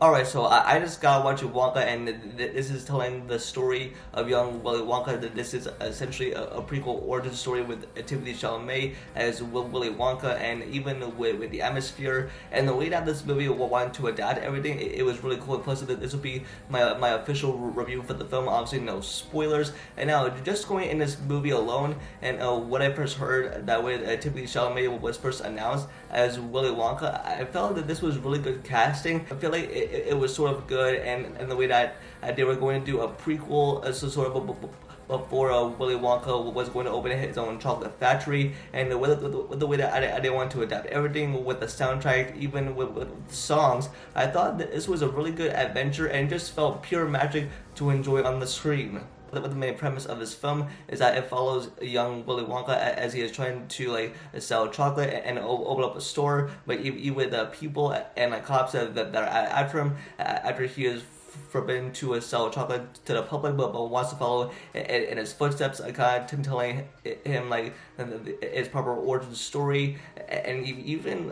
Alright, so I just got watching Wonka, and this is telling the story of young Willy Wonka. This is essentially a prequel origin story with Timothy Chalamet as Willy Wonka, and even with the atmosphere and the way that this movie wanted to adapt everything. It was really cool. Plus, this will be my official review for the film. Obviously, no spoilers. And now, just going in this movie alone, and what I first heard that with Timothy Chalamet was first announced as Willy Wonka, I felt that this was really good casting. I feel like it was sort of good, and the way that they were going to do a prequel, so sort of before Willy Wonka was going to open his own chocolate factory, and the way that I didn't want to adapt everything with the soundtrack, even with songs. I thought that this was a really good adventure and just felt pure magic to enjoy on the screen. The main premise of this film is that it follows young Willy Wonka as he is trying to sell chocolate and open up a store, but even with people and cops that are after him after he is forbidden to sell chocolate to the public, but wants to follow in his footsteps, kind of telling him his proper origin story, and even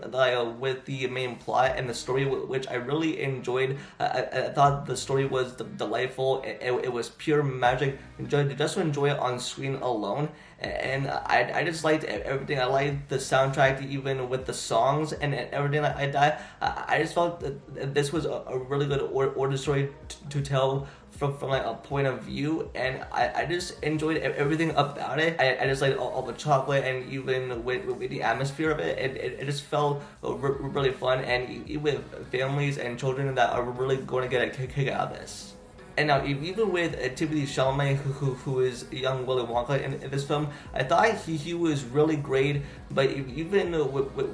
with the main plot and the story, which I really enjoyed. I thought the story was delightful. It was pure magic. Just to enjoy it on screen alone. And I just liked everything. I liked the soundtrack, even with the songs and everything like that. I just felt that this was a really good origin story to tell from a point of view, and I just enjoyed everything about it. I just liked all the chocolate, and even with the atmosphere of it, it just felt really fun, and even with families and children that are really going to get a kick out of this. And now, even with Timothy Chalamet, who is young Willy Wonka in this film, I thought he was really great. But even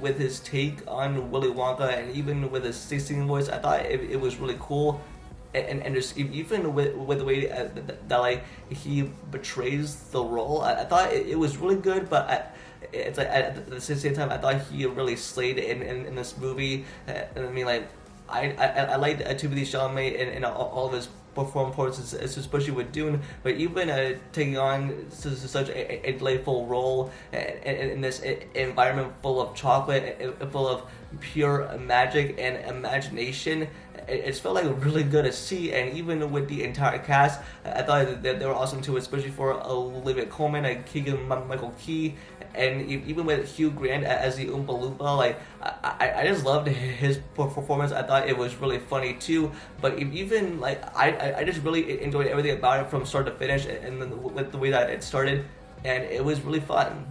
with his take on Willy Wonka, and even with his singing voice, I thought it was really cool. And just even with the way that he betrays the role, I thought it was really good. But it's at the same time, I thought he really slayed in this movie. I mean, I liked Timothy Chalamet in all of his performances, especially with Dune, but even taking on such a delightful role in this environment full of chocolate, full of pure magic and imagination. It felt like really good to see, and even with the entire cast, I thought that they were awesome too, especially for Olivia Colman and Keegan Michael Key, and even with Hugh Grant as the Oompa Loompa. I just loved his performance. I thought it was really funny too, but even I just really enjoyed everything about it from start to finish, and then with the way that it started, and it was really fun.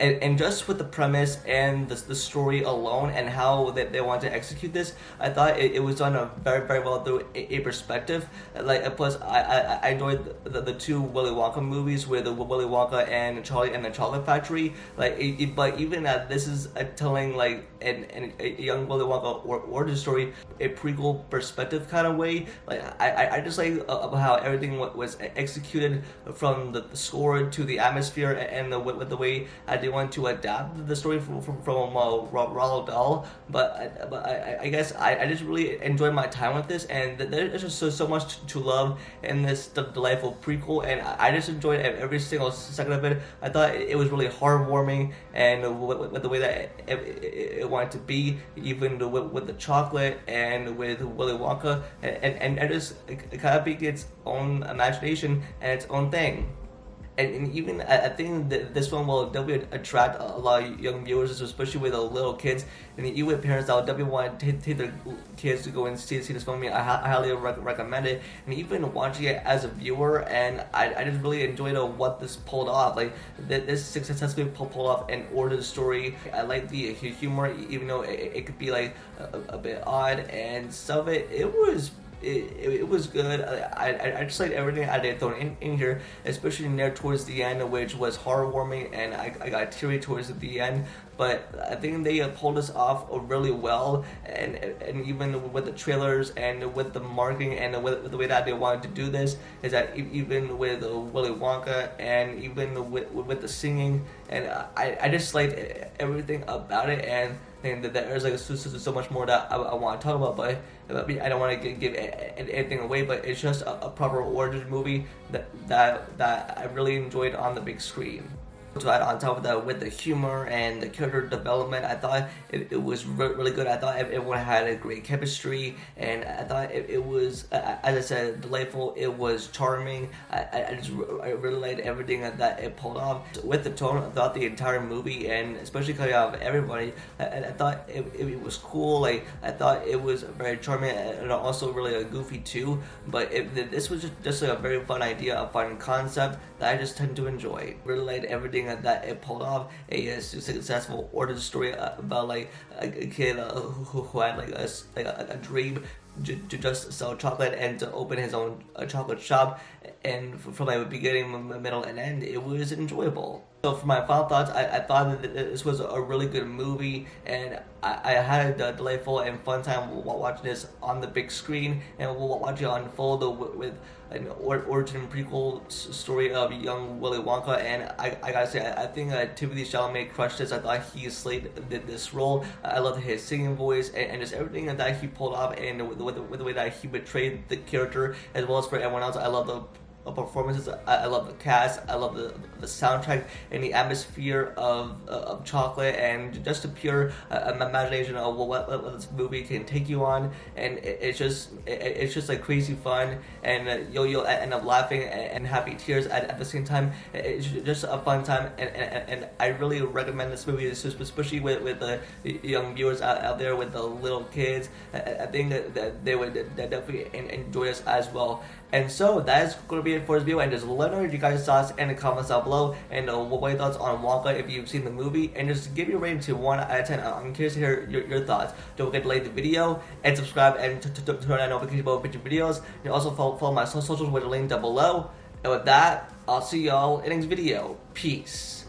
And just with the premise and the story alone and how they want to execute this, I thought it was done very well through a perspective. Plus, I enjoyed the two Willy Wonka movies with Willy Wonka and Charlie and the Chocolate Factory. But even that this is telling a young Willy Wonka origin story, a prequel perspective kind of way. I just like about how everything was executed, from the score to the atmosphere, and with the way they want to adapt the story from Roald Dahl. But I guess I just really enjoyed my time with this, and there's just so much to love in this delightful prequel, and I just enjoyed every single second of it. I thought it was really heartwarming, and with the way that it wanted to be, even with the chocolate and with Willy Wonka, and it kind of beat its own imagination and its own thing. And even I think that this one will definitely attract a lot of young viewers, especially with the little kids, and even with parents that will definitely want to take their kids to go and see this film. I highly recommend it, and even watching it as a viewer, and I just really enjoyed what this pulled off. This successfully pulled off an origin story. I like the humor, even though it could be a bit odd, and some of it was. It was good. I just liked everything I did thrown in here, especially near towards the end, which was heartwarming, and I got teary towards the end. But I think they pulled this off really well, and even with the trailers and with the marketing and with the way that they wanted to do this, is that even with Willy Wonka and even with the singing, and I just liked everything about it, and that there's so much more that I want to talk about, but I don't want to give anything away. But it's just a proper origin movie that I really enjoyed on the big screen. To add on top of that, with the humor and the character development, I thought it was really good. I thought everyone had a great chemistry, and I thought it was, as I said, delightful. It was charming. I really liked everything that it pulled off. With the tone throughout the entire movie, and especially coming out of everybody, I thought it was cool. Like, I thought it was very charming and also really goofy too. But this was just a very fun idea, a fun concept that I just tend to enjoy. Really liked everything that it pulled off. A successful origin story about like a kid who had like a dream to just sell chocolate and to open his own chocolate shop, and from the beginning, middle, and end, it was enjoyable. So for my final thoughts, I thought that this was a really good movie, and I had a delightful and fun time watching this on the big screen, and we'll watch it unfold with an origin prequel story of young Willy Wonka. And I gotta say, I think Timothée Chalamet crushed this. I thought he slayed this role. I loved his singing voice and just everything that he pulled off, and with the way that he betrayed the character, as well as for everyone else. I love the performances. I love the cast. I love the soundtrack and the atmosphere of chocolate, and just the pure imagination of what this movie can take you on. And it's just like crazy fun, and you'll end up laughing and happy tears at the same time. It's just a fun time, and I really recommend this movie, especially with the young viewers out there, with the little kids. I think that they would definitely enjoy this as well. And so that is going to be it for this video, and just let me know your guys' thoughts in the comments down below, and what are your thoughts on Wonka if you've seen the movie, and just give your rating to 1 out of 10. I'm curious to hear your thoughts. Don't forget to like the video and subscribe, and turn on notifications about future videos. And also follow my socials with the link down below. And with that, I'll see y'all in the next video. Peace.